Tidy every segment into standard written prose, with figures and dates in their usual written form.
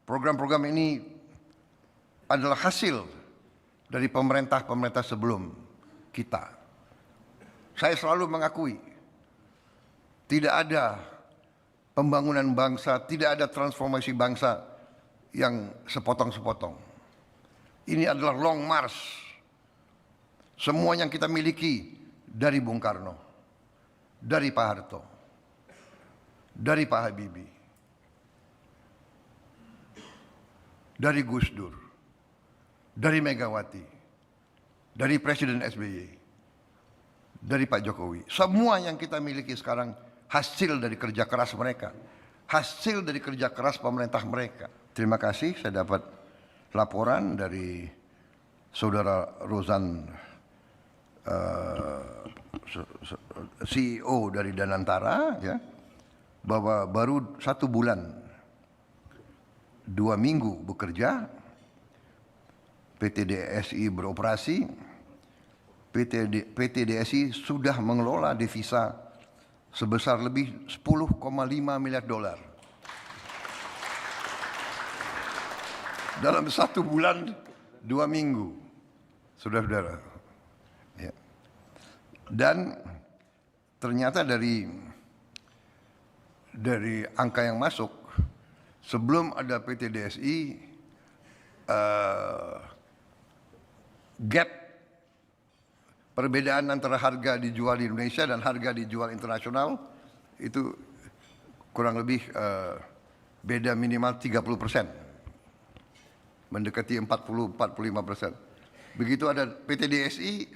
Program-program ini adalah hasil dari pemerintah-pemerintah sebelum kita. Saya selalu mengakui, tidak ada pembangunan bangsa, tidak ada transformasi bangsa yang sepotong-sepotong. Ini adalah long march. Semua yang kita miliki dari Bung Karno, dari Pak Harto, dari Pak Habibie, dari Gus Dur, dari Megawati, dari Presiden SBY, dari Pak Jokowi. Semua yang kita miliki sekarang hasil dari kerja keras mereka, hasil dari kerja keras pemerintah mereka. Terima kasih, saya dapat laporan dari Saudara Rozan, CEO dari Danantara, ya, bahwa baru 1 bulan 2 minggu bekerja, PT DSI beroperasi, PT DSI sudah mengelola devisa sebesar lebih 10,5 miliar dolar. Dalam 1 bulan 2 minggu, saudara-saudara. Ya. Dan ternyata dari angka yang masuk, sebelum ada PT DSI, gap perbedaan antara harga dijual di Indonesia dan harga dijual internasional itu kurang lebih beda minimal 30%, mendekati 40-45%. Begitu ada PT DSI,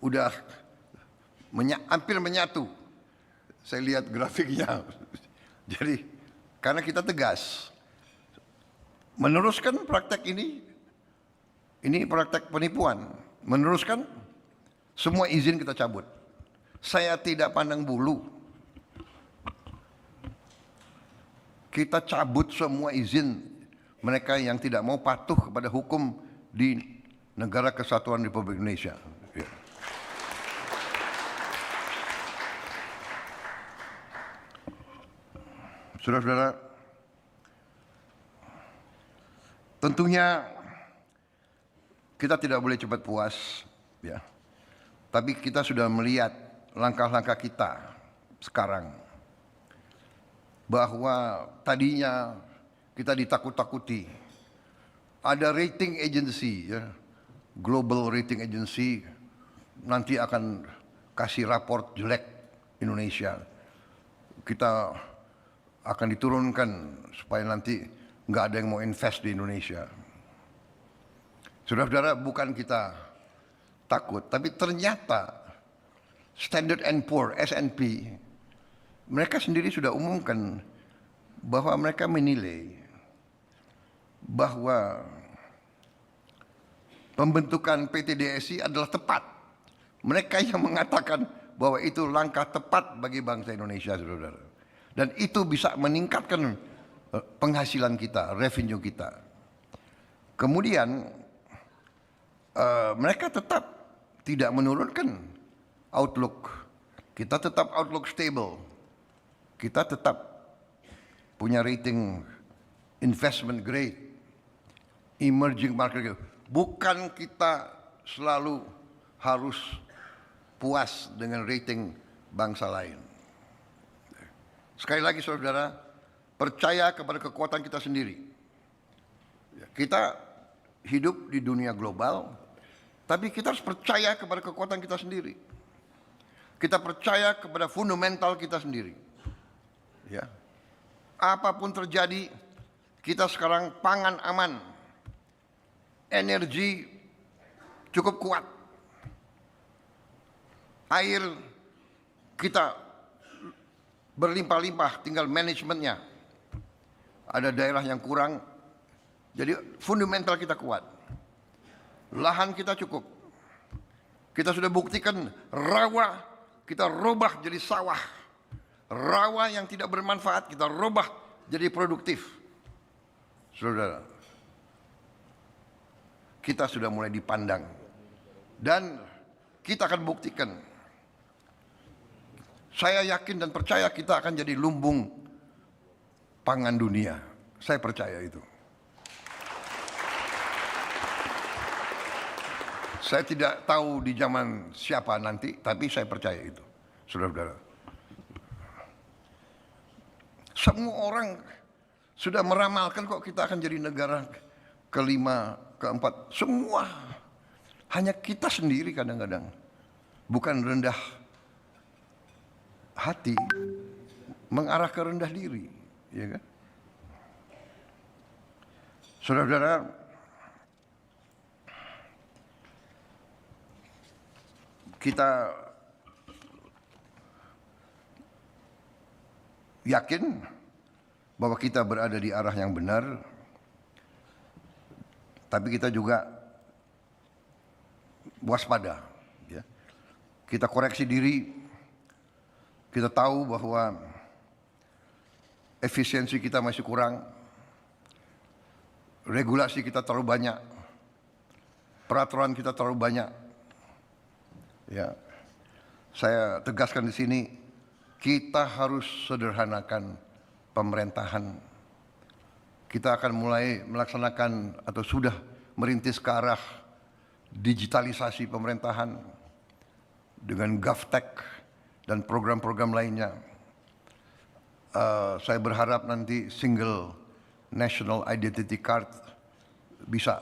udah hampir menyatu. Saya lihat grafiknya. Jadi karena kita tegas meneruskan praktek ini praktek penipuan. Meneruskan, semua izin kita cabut. Saya tidak pandang bulu. Kita cabut semua izin mereka yang tidak mau patuh kepada hukum di Negara Kesatuan Republik Indonesia. Ya. Saudara-saudara, tentunya kita tidak boleh cepat puas, ya. Tapi kita sudah melihat langkah-langkah kita sekarang, bahwa tadinya kita ditakut-takuti. Ada rating agency, ya, global rating agency, nanti akan kasih raport jelek Indonesia. Kita akan diturunkan supaya nanti nggak ada yang mau invest di Indonesia. Saudara-saudara, bukan kita takut, tapi ternyata Standard & Poor, S&P, mereka sendiri sudah umumkan bahwa mereka menilai bahwa pembentukan PT DSI adalah tepat. Mereka yang mengatakan bahwa itu langkah tepat bagi bangsa Indonesia, saudara-saudara. Dan itu bisa meningkatkan penghasilan kita, revenue kita. Kemudian mereka tetap tidak menurunkan outlook. Kita tetap outlook stable. Kita tetap punya rating investment grade, emerging market. Bukan kita selalu harus puas dengan rating bangsa lain. Sekali lagi saudara, percaya kepada kekuatan kita sendiri. Kita hidup di dunia global, tapi kita harus percaya kepada kekuatan kita sendiri. Kita percaya kepada fundamental kita sendiri. Ya. Apapun terjadi, kita sekarang pangan aman, energi cukup kuat, air kita berlimpah-limpah, tinggal manajemennya. Ada daerah yang kurang, jadi fundamental kita kuat. Lahan kita cukup. Kita sudah buktikan rawa kita rubah jadi sawah. Rawa yang tidak bermanfaat kita rubah jadi produktif. Saudara, kita sudah mulai dipandang. Dan kita akan buktikan. Saya yakin dan percaya kita akan jadi lumbung pangan dunia. Saya percaya itu. Saya tidak tahu di zaman siapa nanti, tapi saya percaya itu, saudara-saudara. Semua orang sudah meramalkan kok kita akan jadi negara kelima, keempat. Semua. Hanya kita sendiri kadang-kadang. Bukan rendah hati, mengarah ke rendah diri. Ya kan? Saudara-saudara, kita yakin bahwa kita berada di arah yang benar, tapi kita juga waspada. Ya. Kita koreksi diri, kita tahu bahwa efisiensi kita masih kurang, regulasi kita terlalu banyak, peraturan kita terlalu banyak. Ya, saya tegaskan di sini, kita harus sederhanakan pemerintahan. Kita akan mulai melaksanakan atau sudah merintis ke arah digitalisasi pemerintahan dengan GovTech dan program-program lainnya. Saya berharap nanti single national identity card bisa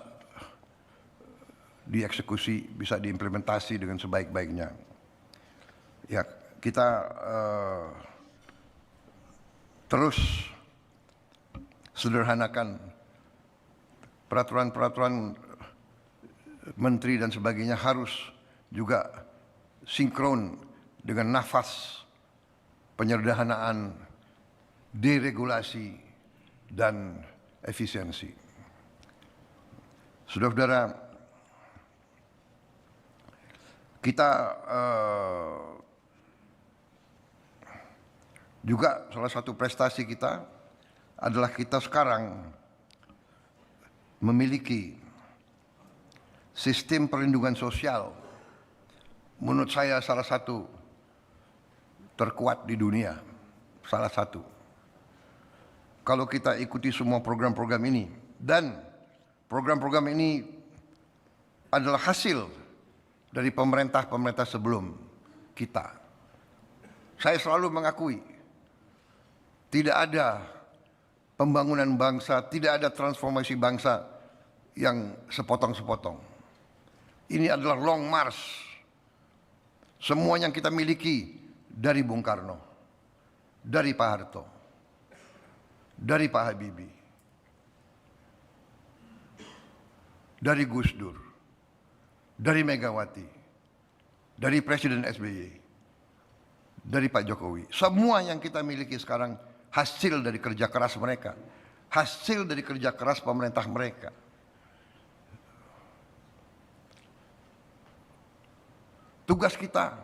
dieksekusi, bisa diimplementasi dengan sebaik-baiknya. Ya, kita terus sederhanakan peraturan-peraturan menteri dan sebagainya, harus juga sinkron dengan nafas penyederhanaan, deregulasi, dan efisiensi. Saudara-saudara, kita juga salah satu prestasi kita adalah kita sekarang memiliki sistem perlindungan sosial, menurut saya salah satu terkuat di dunia, salah satu. Kalau kita ikuti semua program-program ini, dan program-program ini adalah hasil dari pemerintah-pemerintah sebelum kita. Saya selalu mengakui, tidak ada pembangunan bangsa, tidak ada transformasi bangsa yang sepotong-sepotong. Ini adalah long march. Semua yang kita miliki dari Bung Karno, dari Pak Harto, dari Pak Habibie, dari Gus Dur, dari Megawati, dari Presiden SBY, dari Pak Jokowi. Semua yang kita miliki sekarang hasil dari kerja keras mereka, hasil dari kerja keras pemerintah mereka. Tugas kita,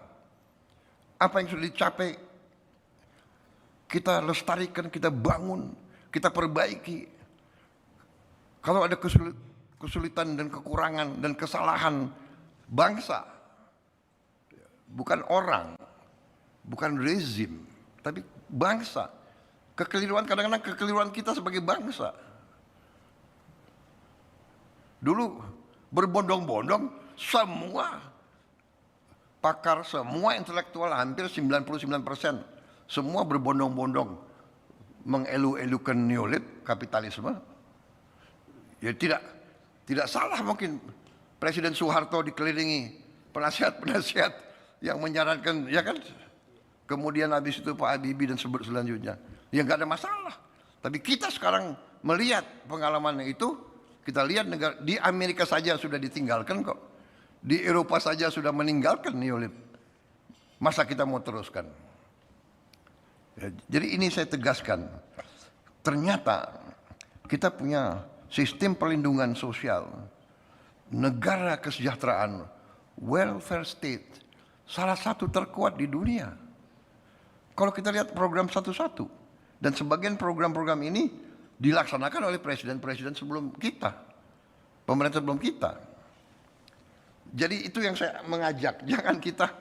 apa yang sudah dicapai, kita lestarikan, kita bangun, kita perbaiki. Kalau ada kesulitan dan kekurangan dan kesalahan bangsa, bukan orang, bukan rezim, tapi bangsa. Kekeliruan, kadang-kadang kekeliruan kita sebagai bangsa. Dulu berbondong-bondong, semua pakar, semua intelektual, hampir 99%, semua berbondong-bondong mengelu-elukan neolib, kapitalisme. Ya tidak salah mungkin Presiden Soeharto dikelilingi penasihat-penasihat yang menyarankan, ya kan? Kemudian habis itu Pak Habibie dan selanjutnya. Ya nggak ada masalah. Tapi kita sekarang melihat pengalaman itu, kita lihat negara di Amerika saja sudah ditinggalkan kok. Di Eropa saja sudah meninggalkan neolib. Masa kita mau teruskan? Ya, jadi ini saya tegaskan. Ternyata kita punya sistem perlindungan sosial, negara kesejahteraan, welfare state, salah satu terkuat di dunia. Kalau kita lihat program satu-satu, dan sebagian program-program ini dilaksanakan oleh presiden-presiden sebelum kita, pemerintah sebelum kita. Jadi itu yang saya mengajak, jangan kita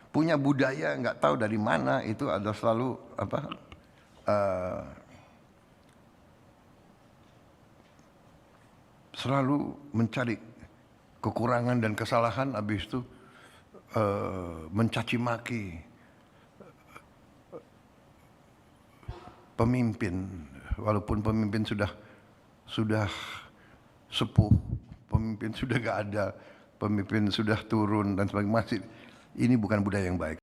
punya budaya nggak tahu dari mana, itu ada selalu selalu mencari kekurangan dan kesalahan, habis itu mencaci maki pemimpin, walaupun pemimpin sudah sepuh, pemimpin sudah gak ada, pemimpin sudah turun dan sebagainya. Masih, ini bukan budaya yang baik.